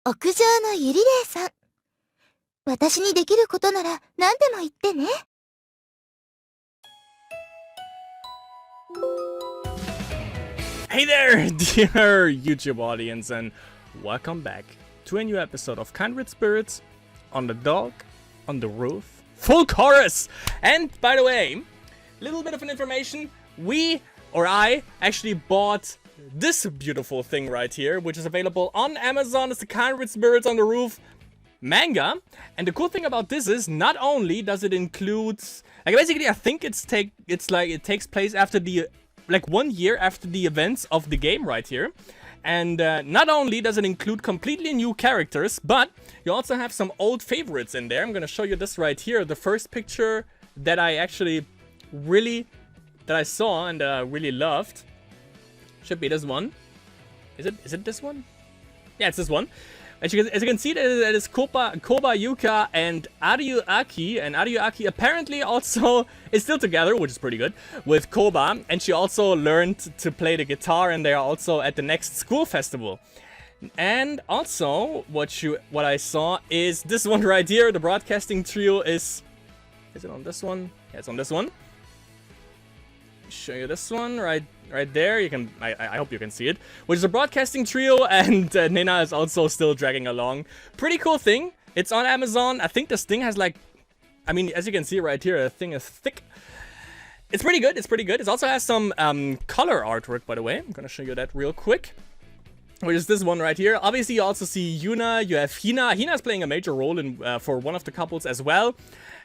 屋上のゆりれいさん。私にできることなら何でも言ってね。Hey there, dear YouTube audience, and welcome back to a new episode of Kindred Spirits on the dog, on the roof, full chorus! And by the way, little bit of an information, I actually bought this beautiful thing right here, which is available on Amazon. It's the Kindred Spirits on the Roof manga. And the cool thing about this is, not only does it include, like, basically I think it takes place after the, like, 1 year after the events of the game right here. And not only does it include completely new characters, but you also have some old favorites in there. I'm gonna show you this right here. The first picture that I actually that I saw and really loved should be this one. Is it this one? Yeah, it's this one. As you can see, that is Koba, Yuka, and Ariuaki. And Ariuaki apparently also is still together, which is pretty good, with Koba. And she also learned to play the guitar, and they are also at the next school festival. And also, what I saw is this one right here. The broadcasting trio is it on this one? Yeah, it's on this one. Show you this one right there. You can I hope you can see it, which is a broadcasting trio, and Nena is also still dragging along. Pretty cool thing. It's on Amazon. I think this thing has, like, I mean, as you can see right here, the thing is thick. It's pretty good. It also has some color artwork, by the way. I'm gonna show you that real quick, which is this one right here. Obviously, you also see Yuna, you have Hina. Hina is playing a major role in for one of the couples as well.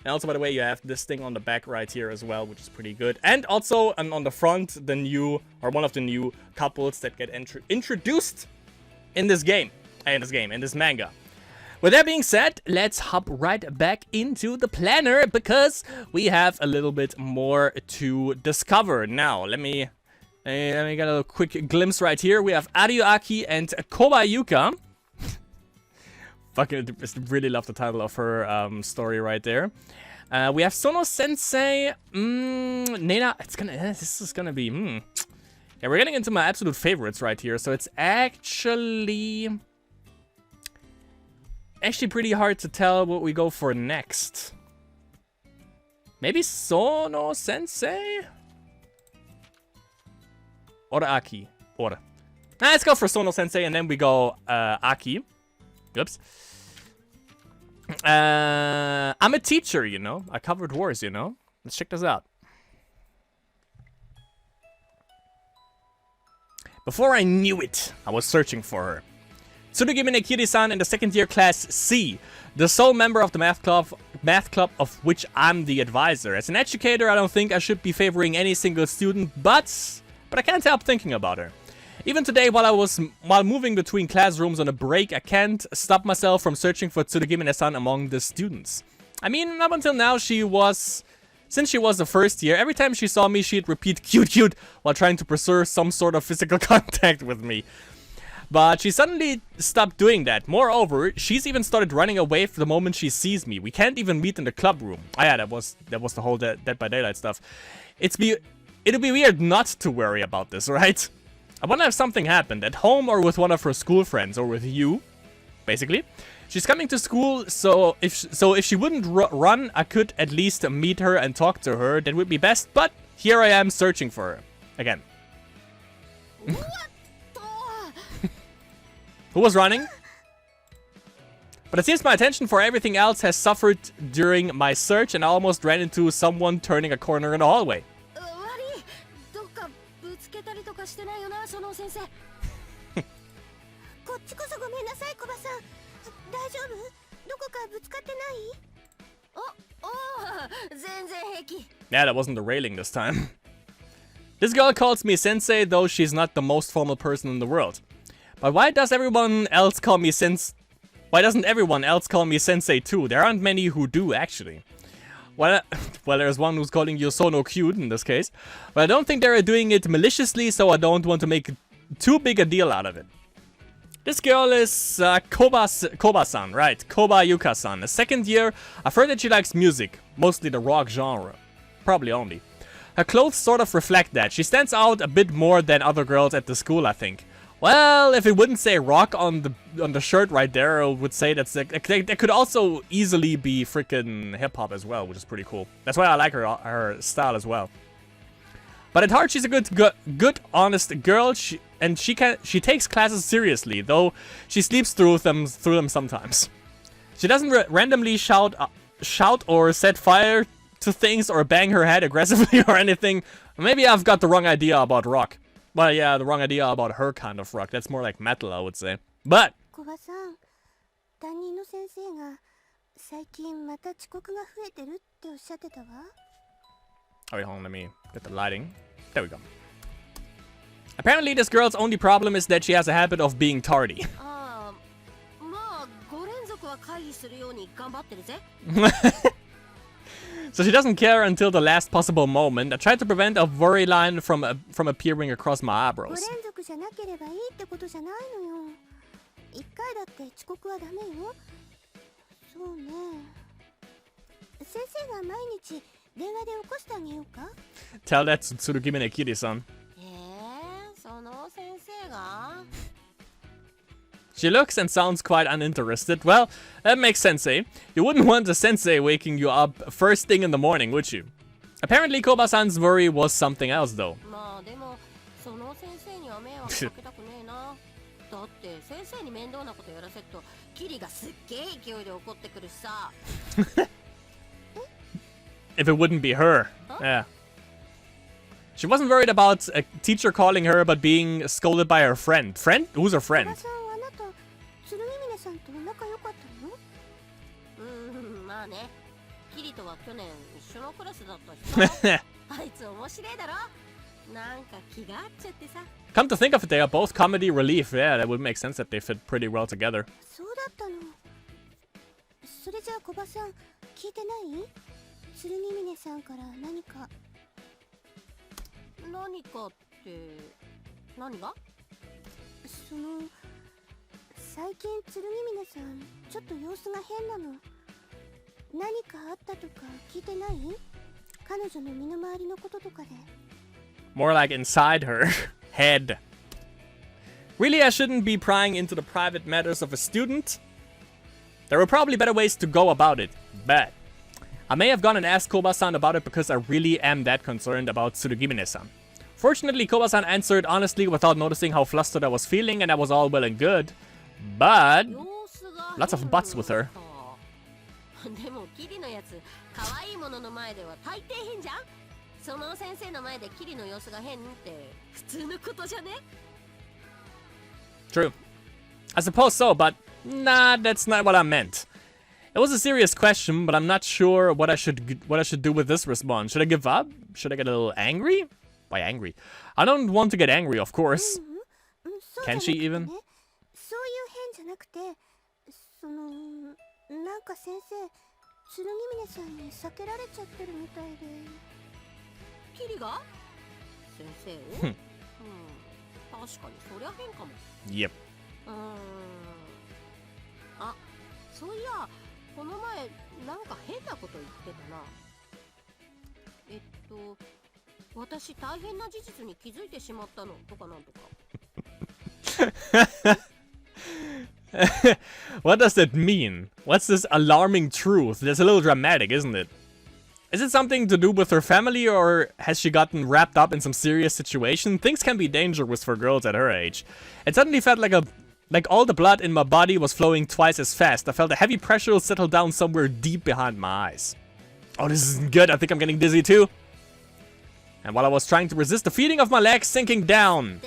And also, by the way, you have this thing on the back right here as well, which is pretty good. And also, on the front, one of the new couples that get introduced in this game. In this manga. With that being said, let's hop right back into the planner, because we have a little bit more to discover. Now, let me get a little quick glimpse right here. We have Ariuaki and Koba Yuka. Fucking really love the title of her story right there. We have Sonou Sensei, Nena. This is gonna be, Yeah, we're getting into my absolute favorites right here. So it's actually pretty hard to tell what we go for next. Maybe Sonou Sensei? Or Aki. Let's go for Sonou Sensei, and then we go Aki. Oops. I'm a teacher, you know. I covered wars, you know. Let's check this out. Before I knew it, I was searching for her. Tsukuyo Nekiri-san in the second year class C, the sole member of the math club of which I'm the advisor. As an educator, I don't think I should be favoring any single student, but I can't help thinking about her. Even today, while moving between classrooms on a break, I can't stop myself from searching for Tsukuyo-san among the students. I mean, up until now, since she was the first year, every time she saw me, she'd repeat "cute, cute" while trying to preserve some sort of physical contact with me. But she suddenly stopped doing that. Moreover, she's even started running away the moment she sees me. We can't even meet in the club room. Oh yeah, that was the whole Dead by Daylight stuff. It'll be weird not to worry about this, right? I wonder if something happened at home or with one of her school friends, or with you, basically. She's coming to school, so if she wouldn't run, I could at least meet her and talk to her. That would be best, but here I am searching for her. Again. Who was running? But it seems my attention for everything else has suffered during my search, and I almost ran into someone turning a corner in the hallway. Yeah, that wasn't the railing this time. This girl calls me sensei, though she's not the most formal person in the world. But why doesn't everyone else call me sensei too? There aren't many who do, actually. Well, there's one who's calling you Sonou cute in this case. But I don't think they're doing it maliciously, so I don't want to make too big a deal out of it. This girl is Koba-san, right? Koba Yuka-san. A second year. I've heard that she likes music, mostly the rock genre. Probably only. Her clothes sort of reflect that. She stands out a bit more than other girls at the school, I think. Well, if it wouldn't say rock on the shirt right there, I would say that could also easily be freaking hip hop as well, which is pretty cool. That's why I like her style as well. But at heart, she's a good, honest girl. She takes classes seriously, though she sleeps through them sometimes. She doesn't randomly shout or set fire to things or bang her head aggressively or anything. Maybe I've got the wrong idea about rock. Well, yeah, the wrong idea about her kind of rock. That's more like metal, I would say. But... Oh, wait, hold on, let me get the lighting. There we go. Apparently, this girl's only problem is that she has a habit of being tardy. So she doesn't care until the last possible moment. I tried to prevent a worry line from appearing across my eyebrows. Tell that to Tsurugi Kiri-san. She looks and sounds quite uninterested. Well, that makes sense, eh? You wouldn't want a sensei waking you up first thing in the morning, would you? Apparently, Koba-san's worry was something else, though. If it wouldn't be her. Yeah. She wasn't worried about a teacher calling her, but being scolded by her friend. Friend? Who's her friend? Come to think of it, they are both comedy relief. Yeah, that would make sense that they fit pretty well together. More like inside her head. Really, I shouldn't be prying into the private matters of a student. There are probably better ways to go about it, but I may have gone and asked Koba-san about it because I really am that concerned about Tsurugimine-san. Fortunately, Koba-san answered honestly without noticing how flustered I was feeling, and that was all well and good. But lots of buts with her. True. I suppose so, but nah, that's not what I meant. It was a serious question, but I'm not sure what I should do with this response. Should I give up? Should I get a little angry? Why angry? I don't want to get angry, of course. Can she even? Yep. What does that mean? What's this alarming truth? That's a little dramatic, isn't it? Is it something to do with her family, or has she gotten wrapped up in some serious situation? Things can be dangerous for girls at her age. It suddenly felt like all the blood in my body was flowing twice as fast. I felt a heavy pressure settle down somewhere deep behind my eyes. Oh, this isn't good. I think I'm getting dizzy too. And while I was trying to resist the feeling of my legs sinking down.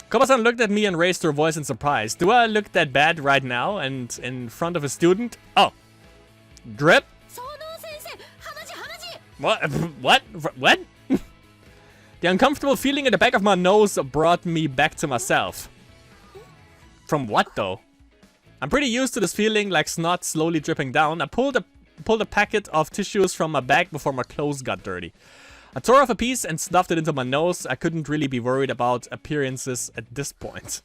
Koba-san looked at me and raised her voice in surprise. Do I look that bad right now and in front of a student? Oh. Drip? What? What? What? The uncomfortable feeling in the back of my nose brought me back to myself. From what though? I'm pretty used to this feeling, like snot slowly dripping down. I pulled a packet of tissues from my bag before my clothes got dirty. I tore off a piece and stuffed it into my nose. I couldn't really be worried about appearances at this point.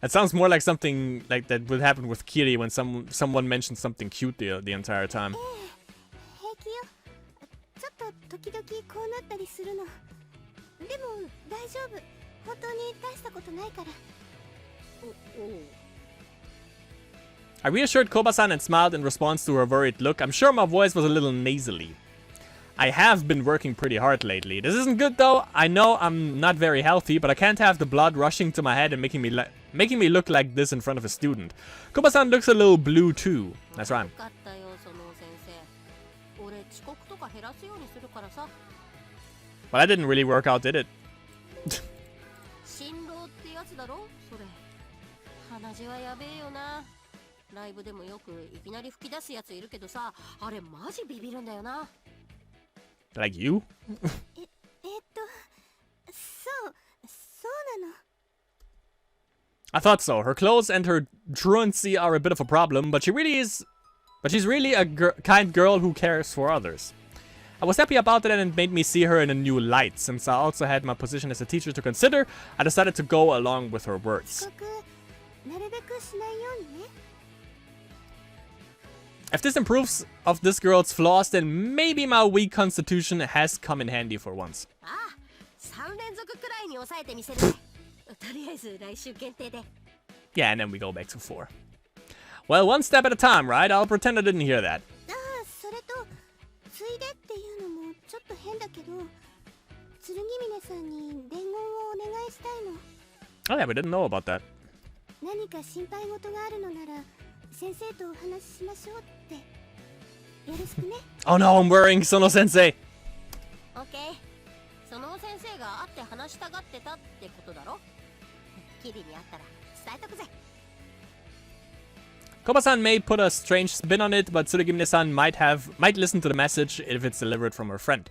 It sounds more like something like that would happen with Kiri when someone mentions something cute the entire time. 平気よ。ちょっと時々こうなったりするの。でも大丈夫。本当に大したことないから。I reassured Koba-san and smiled in response to her worried look. I'm sure my voice was a little nasally. I have been working pretty hard lately. This isn't good though. I know I'm not very healthy, but I can't have the blood rushing to my head and making me look like this in front of a student. Koba-san looks a little blue too. That's right. Well, that didn't really work out, did it? ライブでもよくいきなり吹き出すやついるけどさ、あれマジビビるんだよな。Like you? そうなの。 I thought so. Her clothes and her truancy are a bit of a problem, but she's really a kind girl who cares for others. I was happy about it and it made me see her in a new light. Since I also had my position as a teacher to consider, I decided to go along with her words. なるべくしないようにね。 If this improves of this girl's flaws, then maybe my weak constitution has come in handy for once. ああ、3連続くらいに抑えてみせるね。とりあえず来週限定で。 Yeah, and then we go back to 4. Well, one step at a time, right? I'll pretend I didn't hear that. ああ、それとついでっていうのもちょっと変だけど、剣峰さんに伝言をお願いしたいの。 Oh yeah, we didn't know about that. 何か心配事があるのなら先生とお話ししましょうって。よろしくね。Oh no, I'm worrying Sono Sensei. オッケー。その先生が会って話したがってたってことだろ。キリに会ったら伝えとくぜ。 Koba-san may put a strange spin on it, but Tsurugimine-san might listen to the message if it's delivered from her friend.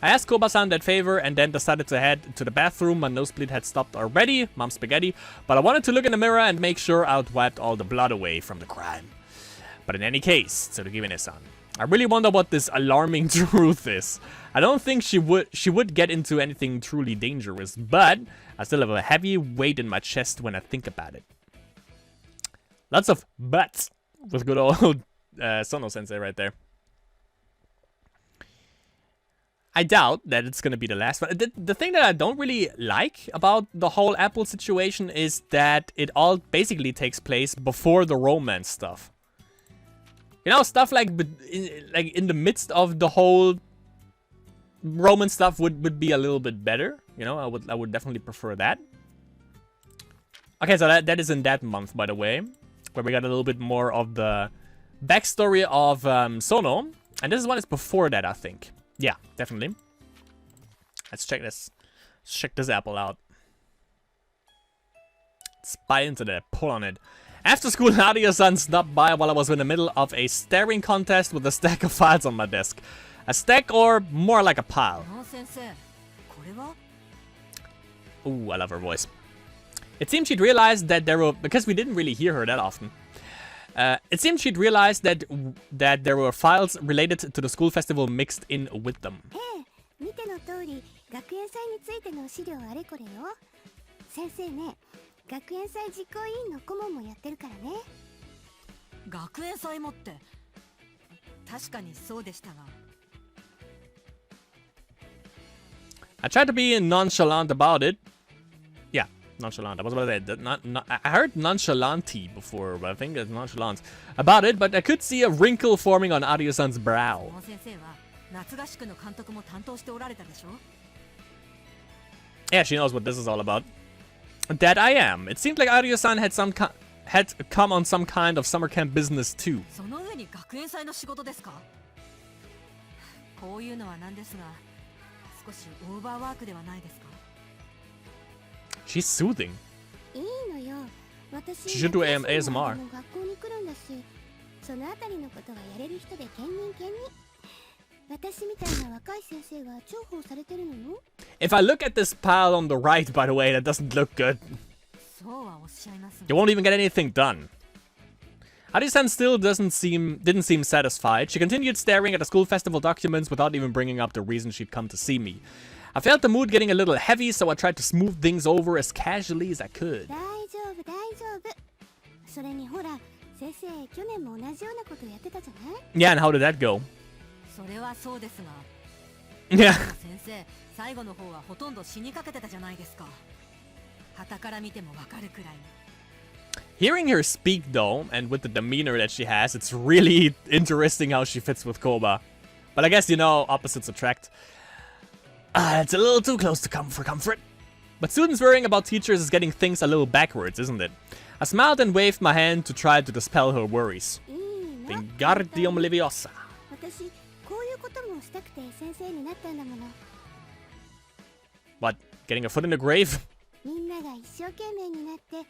I asked Koba-san that favor and then decided to head to the bathroom. My nosebleed had stopped already, mom's spaghetti, but I wanted to look in the mirror and make sure I'd wiped all the blood away from the crime. But in any case, Tsurugimine-san, I really wonder what this alarming truth is. I don't think she would get into anything truly dangerous, but I still have a heavy weight in my chest when I think about it. Lots of buts with good old Sono-sensei right there. I doubt that it's gonna be the last one. The thing that I don't really like about the whole Apple situation is that it all basically takes place before the romance stuff. You know, stuff like in the midst of the whole romance stuff would be a little bit better. You know, I would definitely prefer that. Okay, so that is in that month, by the way, where we got a little bit more of the backstory of Sono, and this is one is before that, I think. Yeah, definitely. Let's check this. Let's check this apple out. Spy into that. Pull on it. After school, Nadia-san stopped by while I was in the middle of a staring contest with a stack of files on my desk. A stack or more like a pile. Ooh, I love her voice. It seemed she'd realized that there were... Because we didn't really hear her that often. It seemed she'd realized that there were files related to the school festival mixed in with them. 見ての通り、学園祭についての資料あれこれよ。先生ね、学園祭実行委員の顧問もやってるからね。学園祭もって、確かにそうでしたが。I tried to be nonchalant about it. Yeah, nonchalant. I was about to say, I heard nonchalante before, but I think it's nonchalant about it. But I could see a wrinkle forming on Adio-san's brow. Yeah, she knows what this is all about. That I am. It seemed like Adio-san had come on some kind of summer camp business too. She's soothing. She should do ASMR. If I look at this pile on the right, by the way, that doesn't look good. You won't even get anything done. Adi-san still didn't seem satisfied. She continued staring at the school festival documents without even bringing up the reason she'd come to see me. I felt the mood getting a little heavy, so I tried to smooth things over as casually as I could. 丈夫大丈夫。それにほら先生去年も同じようなことやってたじゃない。 Yeah, and how did that go? それはそうですが Yeah. 先生最後の方はほとんど死にかけてたじゃないですか。傍から見てもわかるくらいに。 Hearing her speak though, and with the demeanor that she has, it's really interesting how she fits with Koba. But I guess, you know, opposites attract. It's a little too close to come for comfort. But students worrying about teachers is getting things a little backwards, isn't it? I smiled and waved my hand to try to dispel her worries. いいな。 Wingardium Leviosa. 私こういうこともしたくて先生になったんだもの。 What? Getting a foot in the grave? みんなが一生懸命になって、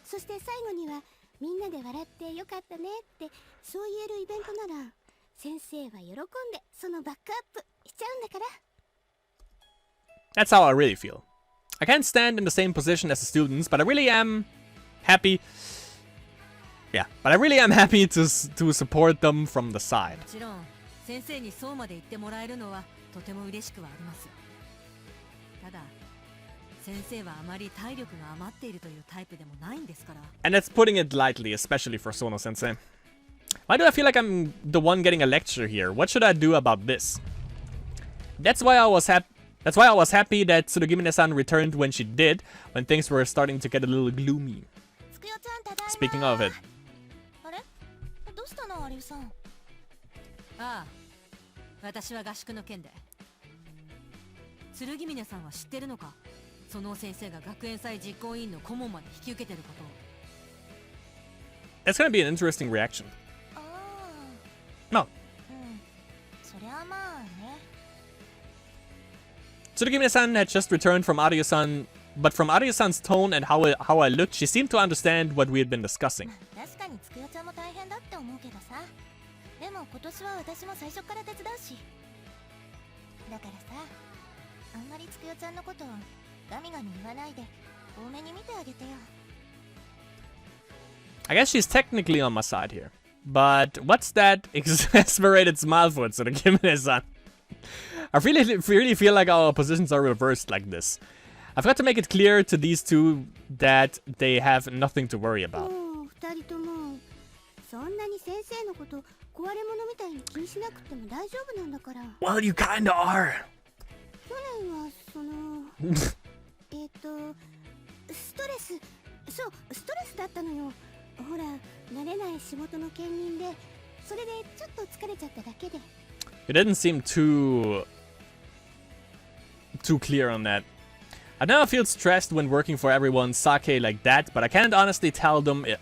そして最後にはみんなで笑ってよかったねってそう言えるイベントなら先生は喜んでそのバックアップしちゃうんだから。 That's how I really feel. I can't stand in the same position as the students, but I really am happy. Yeah, but I really am happy to support them from the side. もちろん先生にそうまで言ってもらえるのはとても嬉しくはあります。ただ先生はあまり体力が余っているというタイプでもないんですから。 And that's putting it lightly, especially for Sonou sensei. Why do I feel like I'm the one getting a lecture here? What should I do about this? That's why I was happy that Tsurugimine-san returned when she did, when things were starting to get a little gloomy. つくよちゃんただいま。 Speaking of it. あれどうしたのアリュウさん。ああ、私は合宿の件で。剣峰さんは知ってるのか？その先生が学園祭実行委員の顧問まで引き受けてることを。 That's gonna be an interesting reaction. ああ。 No. うん。そりゃまあね。 Tsurugimine-san had just returned from Aryu-san, but from Aryu-san's tone and how I looked, she seemed to understand what we had been discussing. 確かにつくよちゃんも大変だって思うけどさ。でも今年は私も最初から手伝うし。だからさ、あんまりつくよちゃんのことをガミガミ言わないで多めに見てあげてよ。 I guess she's technically on my side here. But what's that exasperated smile for Tsurugimine-san? I really feel like our positions are reversed like this. I've got to make it clear to these two that they have nothing to worry about. もう二人ともそんなに先生のこと壊れ物みたいに気にしなくても大丈夫なんだから。 Well, you kinda are. 去年はそのストレスだったのよ。ほら慣れない仕事の兼任でそれでちょっと疲れちゃっただけで。 It didn't seem too clear on that. I never feel stressed when working for everyone's sake like that, but I can't honestly tell them it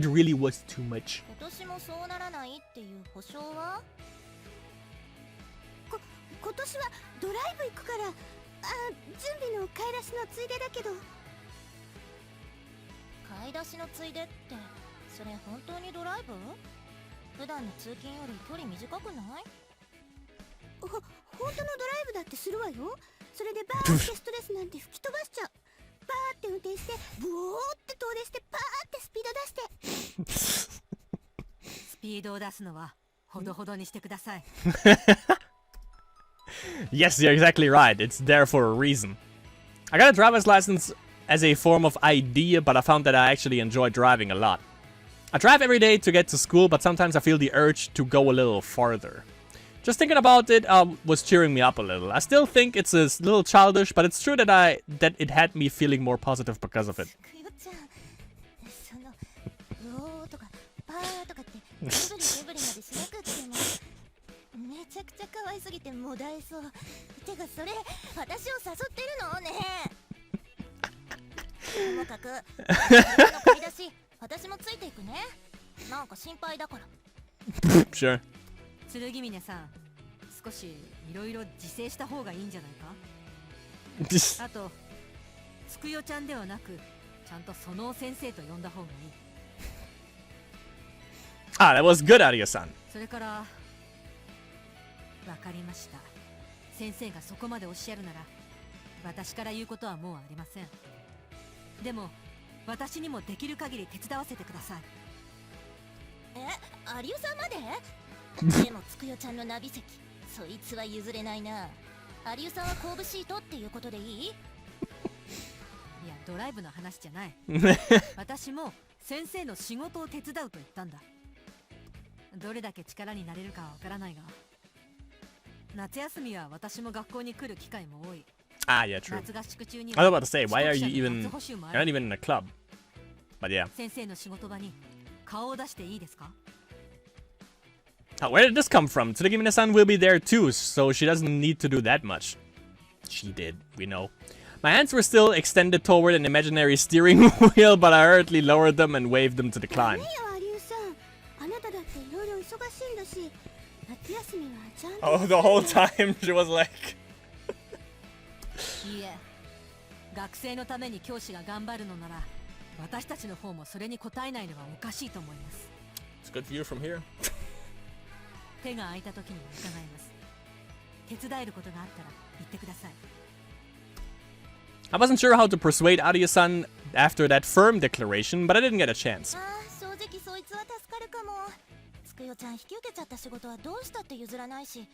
really was too much. 今年もそうならないっていう保証は？今年はドライブ行くから、準備の買い出しのついでだけど。買い出しのついでって、それ本当にドライブ？普段の通勤より距離短くない？本当のドライブだってするわよ。それでバーってストレスなんて吹き飛ばしちゃう。バーって運転して、ブオーって遠出して、パーってスピード出して。スピードを出すのはほどほどにしてください。 Yes, you're exactly right. It's there for a reason. I got a driver's license as a form of ID, but I found that I actually enjoy driving a lot. I drive every day to get to school, but sometimes I feel the urge to go a little farther. Just thinking about it was cheering me up a little. I still think it's a little childish, but it's true that it had me feeling more positive because of it. そのローとかパーとかってデブリデブリまでしなくってもめちゃくちゃ可愛すぎてもだえそう。てかそれ私を誘ってるのねえ。ともかく車の買い出し私もついていくね。なんか心配だから。Sure. 剣峰さん、少しいろいろ自制した方がいいんじゃないか。あと、つくよちゃんではなく、ちゃんとその先生と呼んだ方がいい。Ah, that was good, Arya-san. それから、わかりました。先生がそこまでおっしゃるなら、私から言うことはもうありません。でも、私にもできる限り手伝わせてください。アリュウさんまで？でもつくよちゃんのナビ席、そいつは譲れないな。アリュウさんは後部シートっていうことでいい？いや、ドライブの話じゃない。私も先生の仕事を手伝うと言ったんだ。どれだけ力になれるかはわからないが、夏休みは私も学校に来る機会も多い。Ah, yeah, true. 夏合宿中に I は was about to say, why are you 帰国者 even... の夏補習もあ You're not る。 even in a club. But yeah. 先生の仕事場に顔を出していいですか？ Where did this come from? Tsukimine-san will be there too, so she doesn't need to do that much. She did, we know. My hands were still extended toward an imaginary steering wheel, but I hurriedly lowered them and waved them to ダメ decline. よアリュウさん、あなただっていろいろ忙しいんだし、夏休みはちゃんと。 Oh, the whole time she was like... いいえ、学生のために教師が頑張るのなら、私たちの方もそれに応えないのはおかしいと思います。 It's good view from here. 手が空いた時には伺います。手伝えることがあったら言ってください。 I wasn't sure how to persuade Arya-san after that firm declaration, but I didn't get a chance. ああ、正直そいつは助かるかも。つくよちゃん引き受けちゃった仕事はどうしたって譲らないし、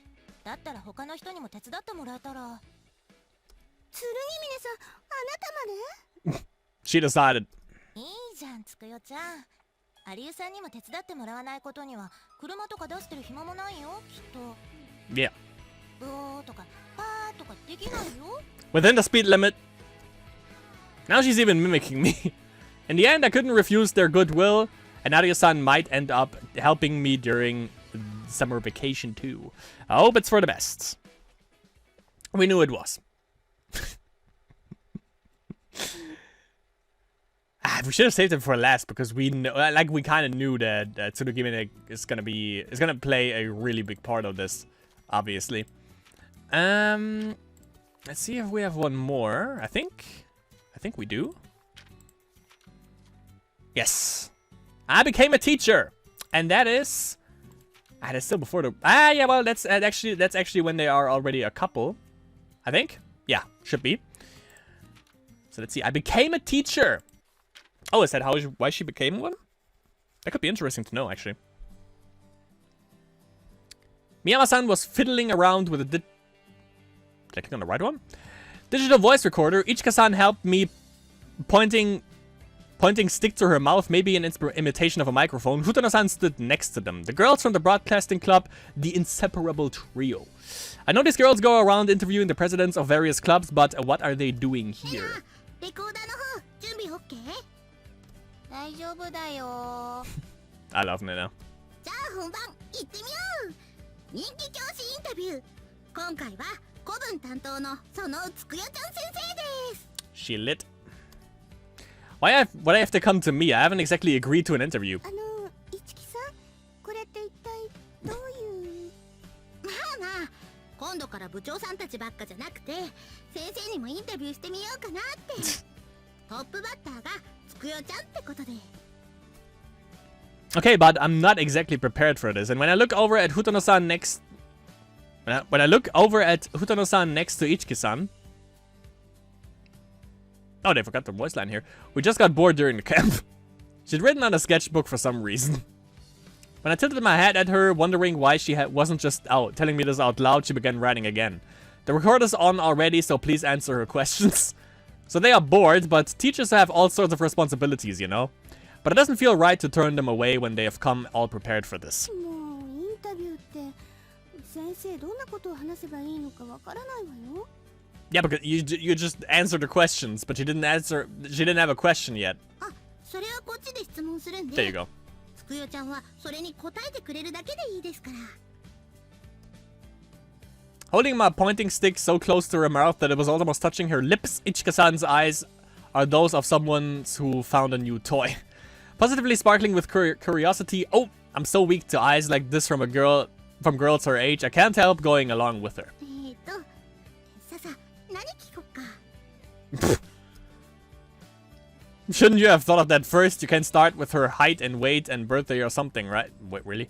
だったら他の人にも手伝ってもらえたら。剣峰さん、あなたまで？ She decided. いいじゃん、つくよちゃん。アリュウさんにも手伝ってもらわないことには車とか出してる暇もないよ、きっと。 Yeah. ブーとかパーとかできないよ。 Within the speed limit. Now she's even mimicking me. In the end, I couldn't refuse their goodwill, and Arya-san might end up helping me during summer vacation too. I hope it's for the best. We knew it was. We should have saved it for last because we know, like, we kind of knew that Tsukuyo is gonna play a really big part of this, obviously. Let's see if we have one more. I think we do. Yes, I became a teacher, and that is that's still before the yeah. Well, that's actually when they are already a couple. I think. Yeah, should be. So let's see. I became a teacher. Oh, is that why she became one? That could be interesting to know, actually. Miyama-san was fiddling around with a clicking on the right one? Digital voice recorder. Ichika-san helped me pointing stick to her mouth, maybe an imitation of a microphone. Futano-san stood next to them. The girls from the broadcasting club, the inseparable trio. I know these girls go around interviewing the presidents of various clubs, but what are they doing here? レコーダーの方、準備 OK？ 大丈夫だよ。 I love Nina. じゃあ本番行ってみよう。人気教師インタビュー。今回は古文担当のそのつくよちゃん先生です。 She lit. Why have to come to me? I haven't exactly agreed to an interview. 一木さん、これって一体どういう？まあまあ、今度から部長さんたちばっかじゃなくて、先生にもインタビューしてみようかなって。トップバッターがつくよちゃんってことで。 Okay, but I'm not exactly prepared for this. And when I look over at Futano-san next... When I look over at Futano-san next to Ichiki-san... Oh, they forgot the voice line here. We just got bored during the camp. She'd written on a sketchbook for some reason. When I tilted my head at her, wondering why she wasn't just telling me this out loud, she began writing again. The recorder's on already, so please answer her questions. So they are bored, but teachers have all sorts of responsibilities, you know? But it doesn't feel right to turn them away when they have come all prepared for this. もうインタビューって先生どんなことを話せばいいのかわからないわよ。 Yeah, because you just answered the questions, but she didn't have a question yet. あ、それはこっちで質問するんで。 There you go. つくよちゃんはそれに答えてくれるだけでいいですから。 Holding my pointing stick so close to her mouth that it was almost touching her lips, Ichika-san's eyes are those of someone who found a new toy. Positively sparkling with curiosity. Oh, I'm so weak to eyes like this from girls her age. I can't help going along with her. ささ、何聞こっか。 Shouldn't you have thought of that first? You can start with her height and weight and birthday or something, right? Wait, really?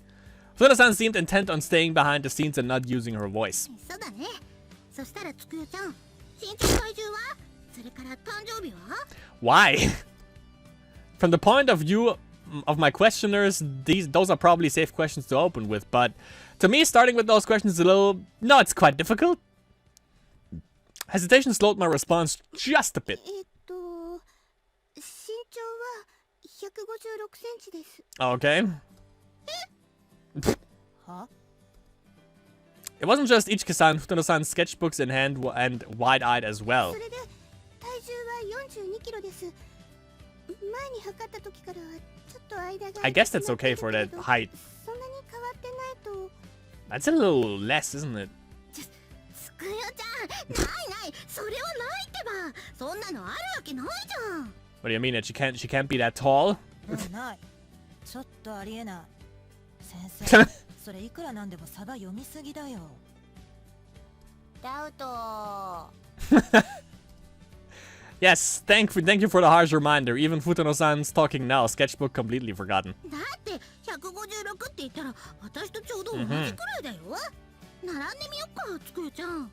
Fuda-san seemed intent on staying behind the scenes and not using her voice. そうだね。そしたらつくよちゃん、身長体重は？それから誕生日は？ Why? From the point of view of my questioners, those are probably safe questions to open with, but to me, starting with those questions is a little... No, it's quite difficult. Hesitation slowed my response just a bit. 156センチです。 Okay. は？ It wasn't just Ichika-san, Futano-san's sketchbooks in hand and wide-eyed as well. それで体重は42キロです。前に測った時からちょっと間が I guess that's okay for that height. そんなに変わってないと。 That's a little less, isn't it? つくよちゃん、ないない、それはないってば。そんなのあるわけないじゃん。 What do you mean that she can't be that tall? ない。ちょっとありえない。先生、それいくらなんでもサバ読みすぎだよ。ダウト。 Yes, thank you for the harsh reminder. Even Futano-san's talking now, sketchbook completely forgotten. だって156って言ったら私とちょうど同じくらいだよ。並んでみよっか、つくよちゃん。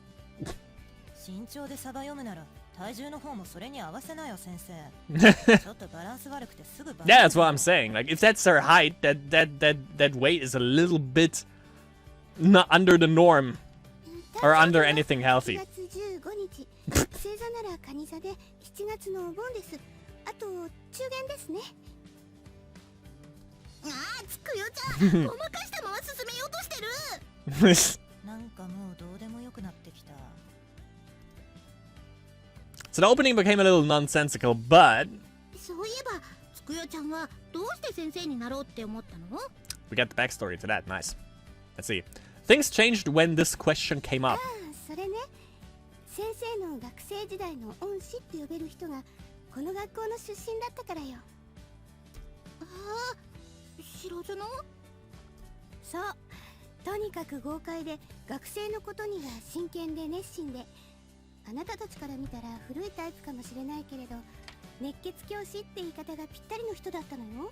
身長でサバ読むなら体重の方もそれに合わせなよ、先生。ちょっとバランス悪くてすぐバラ Yeah, ンス that's what I'm saying. Like, if that's her height, that weight is a little bit not under the norm or under anything healthy. 7月15日、星座なら蟹座で7月のお盆です。あと中元ですね。ああ、つくよちゃん、ごまかしたまま進めようとしてる。なんかもうどうでもよくなってきた。 So the opening became a little nonsensical, but そういえば、つくよちゃんはどうして先生になろうって思ったの？ we get the backstory to that. Nice. Let's see. Things changed when this question came up. ああ、それね。先生の学生時代の恩師って呼べる人がこの学校の出身だったからよ。ああ、白女の？そう。とにかく豪快で学生のことには真剣で熱心で、あなたたちから見たら古いタイプかもしれないけれど、熱血教師って言い方がぴったりの人だったのよ。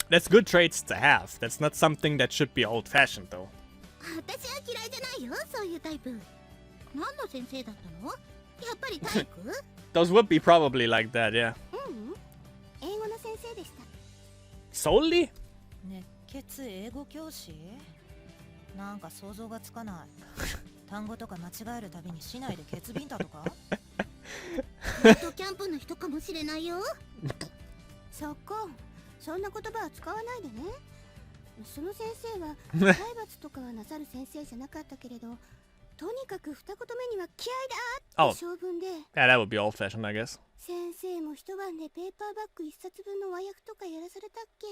That's good traits to have. That's not something that should be old-fashioned, though. 私は嫌いじゃないよ、そういうタイプ。何の先生だったの？やっぱり体育？ Those would be probably like that, yeah. 英語の先生でした。 Solely? 熱血英語教師？なんか想像がつかない。単語とか間違えるたびに市内でケツビンタとか？フォトキャンプの人かもしれないよ。そこ、そんな言葉は使わないでね。その先生は体罰とかはなさる先生じゃなかったけれど、とにかく二言目には気合だって性分で。 Yeah, that would be old-fashioned, I guess. 先生も一晩でペーパーバッグ一冊分の和訳とかやらされたっけ？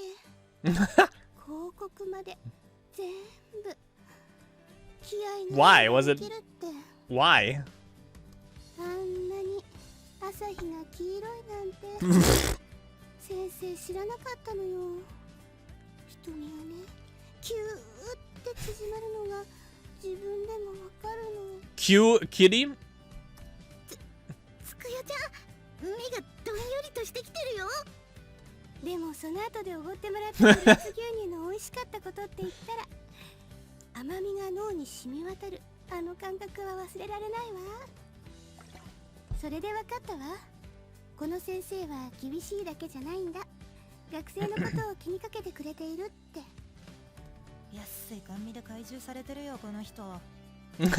広告まで全部気合い Why? Was it できるって。 Why? あんなに朝日が黄色いなんて先生知らなかったのよ。瞳がね、キューって縮まるのが自分でもわかるの。 Kitty? つくよちゃん、目がどんよりとしてきてるよ。でもその後でおごってもらったフルーツ牛乳の美味しかったことって言ったら、甘みが脳に染み渡るあの感覚は忘れられないわ。それで分かったわ。この先生は厳しいだけじゃないんだ。学生のことを気にかけてくれているって。安い甘味で怪獣されてるよこの人。洗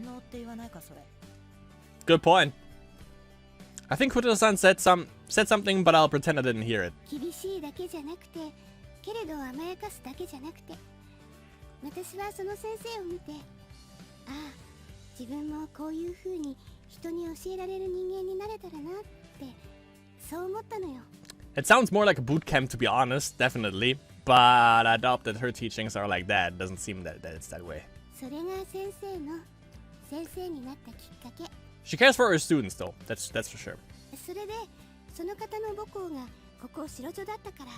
脳って言わないかそれ。 Good point. I think Futano-san said something, but I'll pretend I didn't hear it. 厳しいだけじゃなくて、けれど甘やかすだけじゃなくて、私はその先生を見て、ああ、自分もこういう風に人に教えられる人間になれたらなってそう思ったのよ。 It sounds more like a boot camp, to be honest, definitely. But I doubt that her teachings are like that. It doesn't seem that it's that way. それが先生になったきっかけ。 She cares for her students, though. That's for sure. それでその方の母校がここ白女だったから、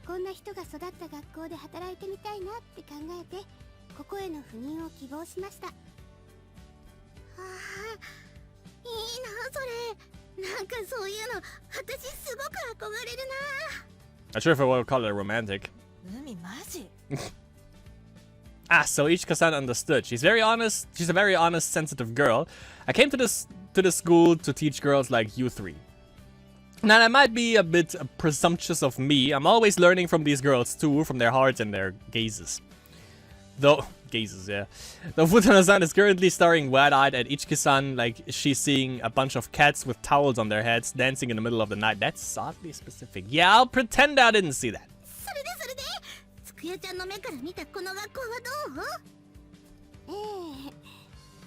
こんな人が育った学校で働いてみたいなって考えて、ここへの赴任を希望しました。ああ、いいなそれ。なんかそういうの私すごく憧れるな。 Not sure if I would call it romantic. 海マジ？ Ah, so Ichika-san understood. She's very honest. She's a very honest, sensitive girl. I came to this school to teach girls like you three. Now, that might be a bit presumptuous of me. I'm always learning from these girls too, from their hearts and their gazes. Though, Jesus, yeah. Though Futano-san is currently staring wide-eyed at Ichiki-san like she's seeing a bunch of cats with towels on their heads dancing in the middle of the night. That's oddly specific. Yeah, I'll pretend I didn't see that. それでつくよちゃんの目から見たこの学校はど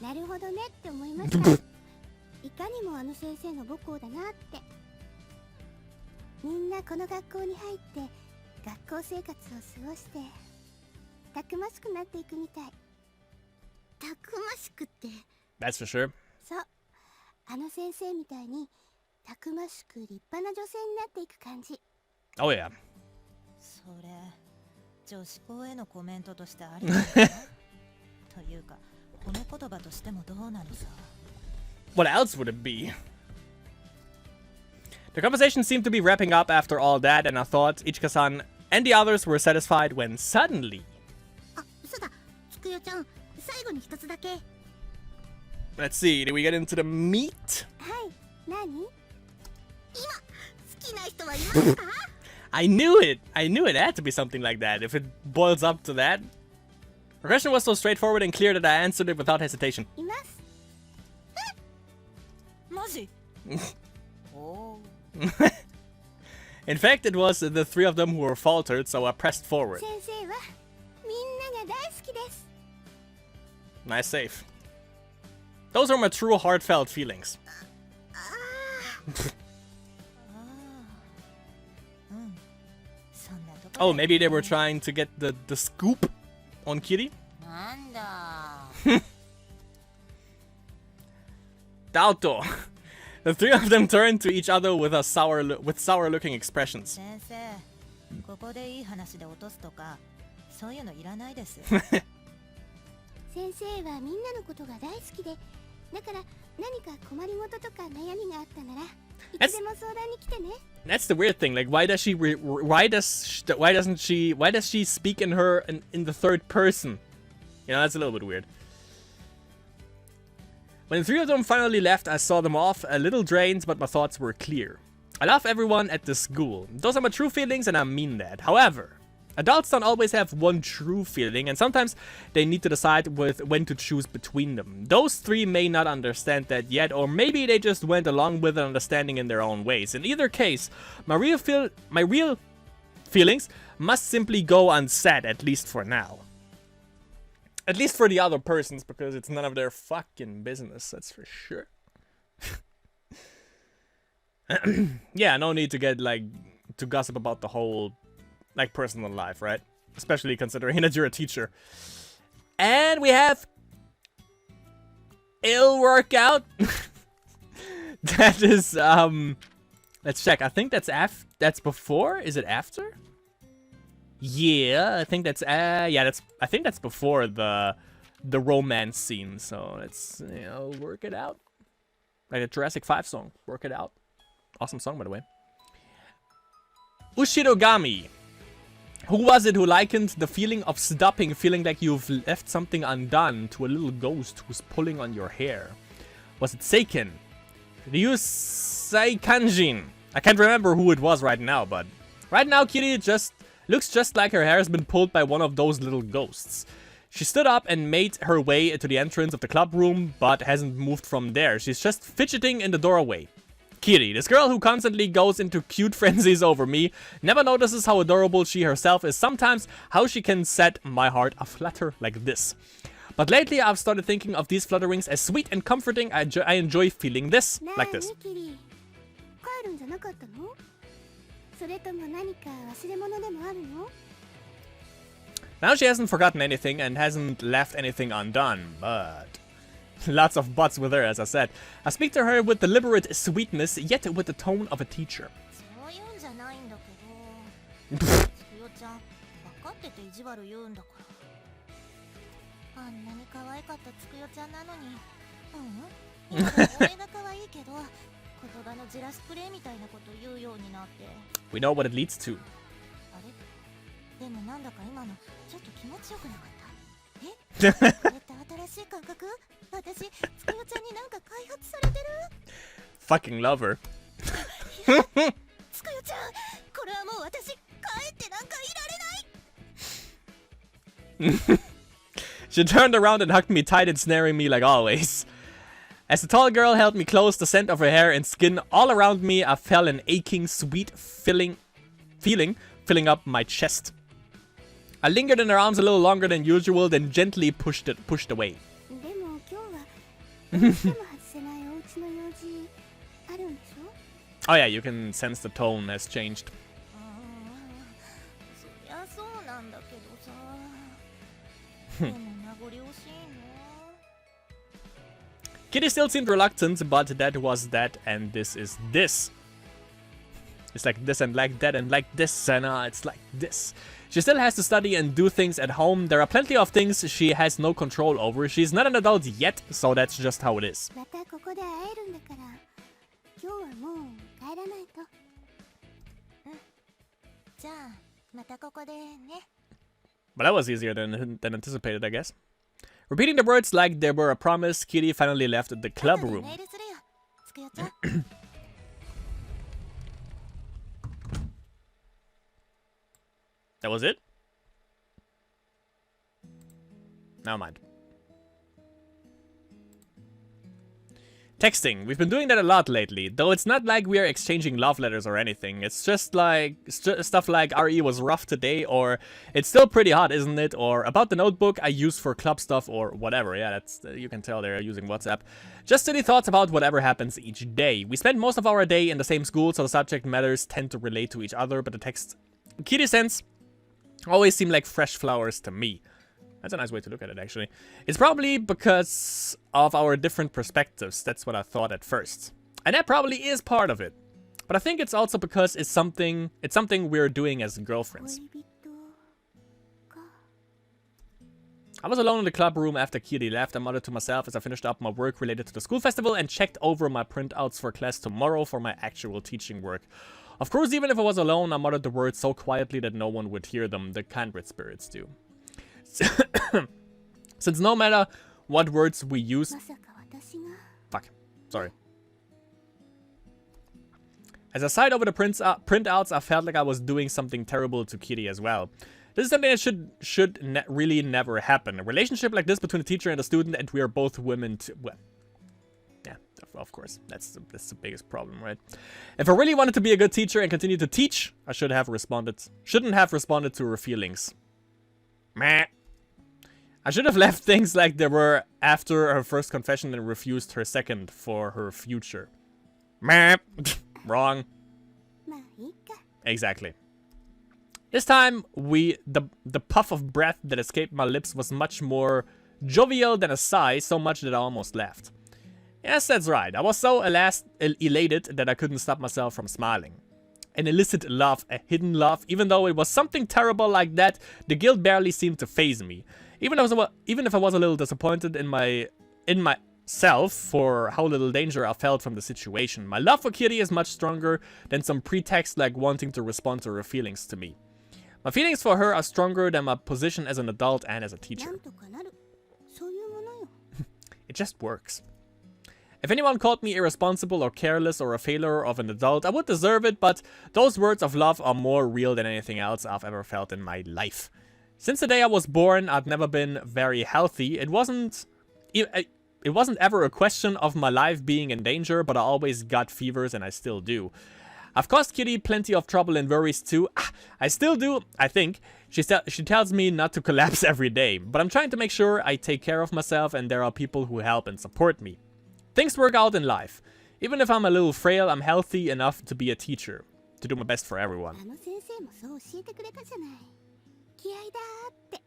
う？なるほどねって思いました。いかにもあの先生の母校だなって。みんなこの学校に入って学校生活を過ごしてたくましくなっていくみたい。たくましくって。That's for sure. そう、あの先生みたいにたくましく立派な女性になっていく感じ。Oh yeah. それ女子校へのコメントとしてありなのかなというか褒め言葉としてもどうなのさ。 What else would it be? The conversation seemed to be wrapping up after all that, and I thought Ichika-san and the others were satisfied when suddenly... あ、そうだ、つくよちゃん、最後に一つだけ。Let's see, did we get into the meat? はい、何？今、好きな人はいますか？ I knew it! I knew it had to be something like that, if it boils up to that. The question was so straightforward and clear that I answered it without hesitation. います。マジ？おー。 In fact, it was the three of them who were faltered, so I pressed forward. 先生はみんなが大好きです。 Nice save. Those are my true heartfelt feelings. Oh, maybe they were trying to get the scoop on Kiri? なんだ。 Daoto. The three of them turned to each other with sour-looking expressions. 先生、ここでいい話で落とすとか、そういうのいらないです。先生はみんなのことが大好きで、だから何か困りごととか悩みがあったなら、いつでも相談に来てね。That's the weird thing. Like, why does she speak in the third person? You know, that's a little bit weird. When the three of them finally left, I saw them off, a little drained, but my thoughts were clear. I love everyone at the school. Those are my true feelings, and I mean that. However, adults don't always have one true feeling, and sometimes they need to decide when to choose between them. Those three may not understand that yet, or maybe they just went along with an understanding in their own ways. In either case, my real feelings must simply go unsaid, at least for now. At least for the other persons, because it's none of their fucking business, that's for sure. Yeah, no need to get, like, to gossip about the whole, like, personal life, right? Especially considering that you're a teacher. And we have... ill workout. That is, let's check. I think that's that's before? Is it after? Yeah, I think that's I think that's before the romance scene. So let's, you know, work it out. Like a Jurassic 5 song. Work it out. Awesome song, by the way. Ushirogami. Who was it who likened the feeling of stopping, feeling like you've left something undone, to a little ghost who's pulling on your hair? Was it Seiken? Ryusei Kanjin? I can't remember who it was right now, but right now Kiri looks just like her hair has been pulled by one of those little ghosts. She stood up and made her way to the entrance of the club room, but hasn't moved from there. She's just fidgeting in the doorway. Kiri, this girl who constantly goes into cute frenzies over me, never notices how adorable she herself is, sometimes how she can set my heart aflutter like this. But lately I've started thinking of these flutterings as sweet and comforting. I enjoy feeling this, like this. 帰るんじゃなかったの？それとも何か忘れ物でもあるの？ Now she hasn't forgotten anything and hasn't left anything undone, but... lots of buts with her, as I said. I speak to her with deliberate sweetness, yet with the tone of a teacher. そういうんじゃないんだけど。つくよちゃん、分かってて意地悪言うんだから。あんなに可愛かったつくよちゃんなのに。今は俺が可愛いけど、言葉のじらしプレイみたいなこと言うようになって。We know what it leads to. あれ？でもなんだか今のちょっと気持ちよくなかった。え？これって新しい感覚？私、つくよちゃんになんか開発されてる？ Fucking love her. つくよちゃん、これはもう私帰ってなんかいられない。She turned around and hugged me tight, ensnaring me like always. As the tall girl held me close, the scent of her hair and skin all around me, I felt an aching, sweet feeling filling up my chest. I lingered in her arms a little longer than usual, then gently pushed away. でも今日はどうしても外せないお家の用事あるんでしょ Oh yeah, you can sense the tone has changed. そりゃそうなんだけどさ。でも名残惜しいな。 Kitty still seemed reluctant, but that was that, and this is this. It's like this and like that and like this, and it's like this. She still has to study and do things at home. There are plenty of things she has no control over. She's not an adult yet, so that's just how it is. またここで会えるんだから今日はもう帰らないとじゃあまたここでね。 But that was easier than anticipated, I guess. Repeating the words like they were a promise, Kitty finally left the club 後で room. メールするよ。つくよちゃん。That was it? Never mind. Texting. We've been doing that a lot lately, though it's not like we are exchanging love letters or anything. It's just like stuff like RE was rough today, or it's still pretty hot, isn't it? Or about the notebook I use for club stuff, or whatever. Yeah, that's you can tell they're using WhatsApp. Just silly thoughts about whatever happens each day. We spend most of our day in the same school, so the subject matters tend to relate to each other, but the text Kitty sends always seem like fresh flowers to me. That's a nice way to look at it, actually. It's probably because of our different perspectives. That's what I thought at first. And that probably is part of it. But I think it's also because it's something we're doing as girlfriends. 恋人か I was alone in the club room after Kitty left. I muttered to myself as I finished up my work related to the school festival and checked over my printouts for class tomorrow for my actual teaching work. Of course, even if I was alone, I muttered the words so quietly that no one would hear them. The Kindred spirits do. Since no matter what words we use... まさか私が Fuck. Sorry. As I sighed over the printouts, I felt like I was doing something terrible to Kitty as well. This is something that should really never happen. A relationship like this between a teacher and a student, and we are both women too. Well, yeah, of course. That's the biggest problem, right? If I really wanted to be a good teacher and continue to teach, I shouldn't have responded to her feelings. Meh. I should have left things like they were after her first confession and refused her second for her future. Meh. Wrong. まあいいか Exactly. This time, the puff of breath that escaped my lips was much more jovial than a sigh, so much that I almost laughed. Yes, that's right. I was so elated that I couldn't stop myself from smiling. An illicit laugh, a hidden laugh, even though it was something terrible like that, the guilt barely seemed to faze me. Even if I was a little disappointed in myself for how little danger I felt from the situation, my love for Kitty is much stronger than some pretext like wanting to respond to her feelings to me. My feelings for her are stronger than my position as an adult and as a な teacher. んとかなるそういうものよ It just works. If anyone called me irresponsible or careless or a failure of an adult, I would deserve it, but those words of love are more real than anything else I've ever felt in my life. Since the day I was born, I've never been very healthy. It wasn't ever a question of my life being in danger, but I always got fevers and I still do. I've caused Kitty plenty of trouble and worries too. I still do, I think. She tells me not to collapse every day, but I'm trying to make sure I take care of myself and there are people who help and support me. Things work out in life. Even if I'm a little frail, I'm healthy enough to be a teacher. To do my best for everyone. あの先生もそう教えてくれたじゃない気合だーって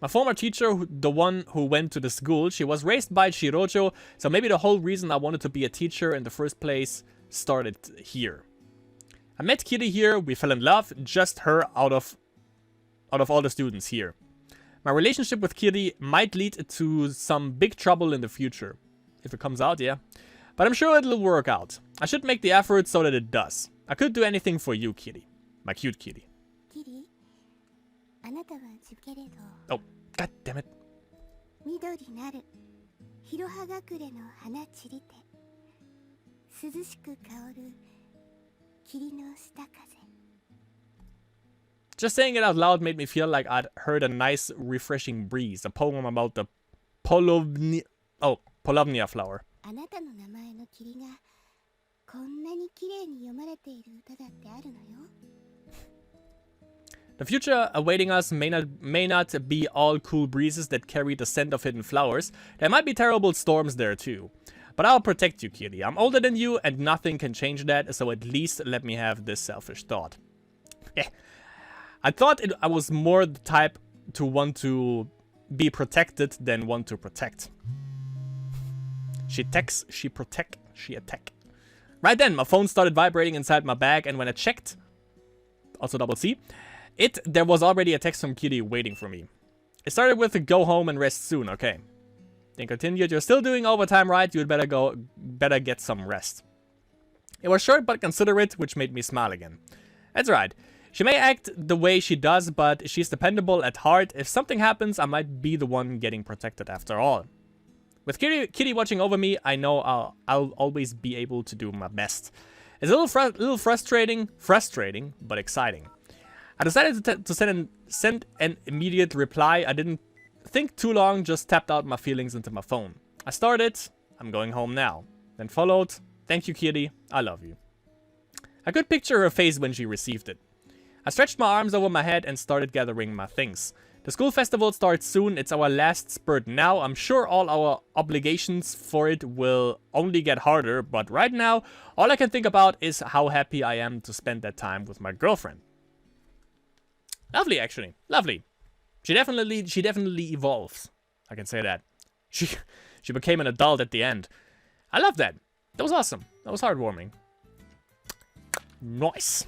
My former teacher, the one who went to the school, she was raised by Shojou, so maybe the whole reason I wanted to be a teacher in the first place started here. I met Kitty here, we fell in love, just her out of all the students here. My relationship with Kitty might lead to some big trouble in the future. If it comes out, yeah. But I'm sure it'll work out. I should make the effort so that it does. I could do anything for you, Kitty. My cute Kitty. キリあなたはじけれど Oh, god damn it. 緑なる広葉隠れの花散りて涼しく香る霧の下風 Just saying it out loud made me feel like I'd heard a nice, refreshing breeze. A poem about the Polovnia flower. あなたの名前の霧がこんなに綺麗に読まれている歌だってあるのよ。 The future awaiting us may not be all cool breezes that carry the scent of hidden flowers. There might be terrible storms there too. But I'll protect you, Kiri. I'm older than you and nothing can change that, so at least let me have this selfish thought. I thought I was more the type to want to be protected than want to protect. She texts, she protect, she attack. Right then, my phone started vibrating inside my bag, and when I checked, also double C, there was already a text from Kitty waiting for me. It started with a go home and rest soon, okay. Then continued, you're still doing overtime, right? You'd better get some rest. It was short but considerate, which made me smile again. That's right. She may act the way she does, but she's dependable at heart. If something happens, I might be the one getting protected after all. With Kitty watching over me, I know I'll always be able to do my best. It's a little frustrating, but exciting. I decided to send an immediate reply. I didn't think too long, just tapped out my feelings into my phone. I started, I'm going home now. Then followed, thank you Kitty, I love you. I could picture her face when she received it. I stretched my arms over my head and started gathering my things. The school festival starts soon, it's our last spurt now. I'm sure all our obligations for it will only get harder, but right now, all I can think about is how happy I am to spend that time with my girlfriend. Lovely, actually. Lovely. She definitely evolves. I can say that. She became an adult at the end. I love that. That was awesome. That was heartwarming. Nice.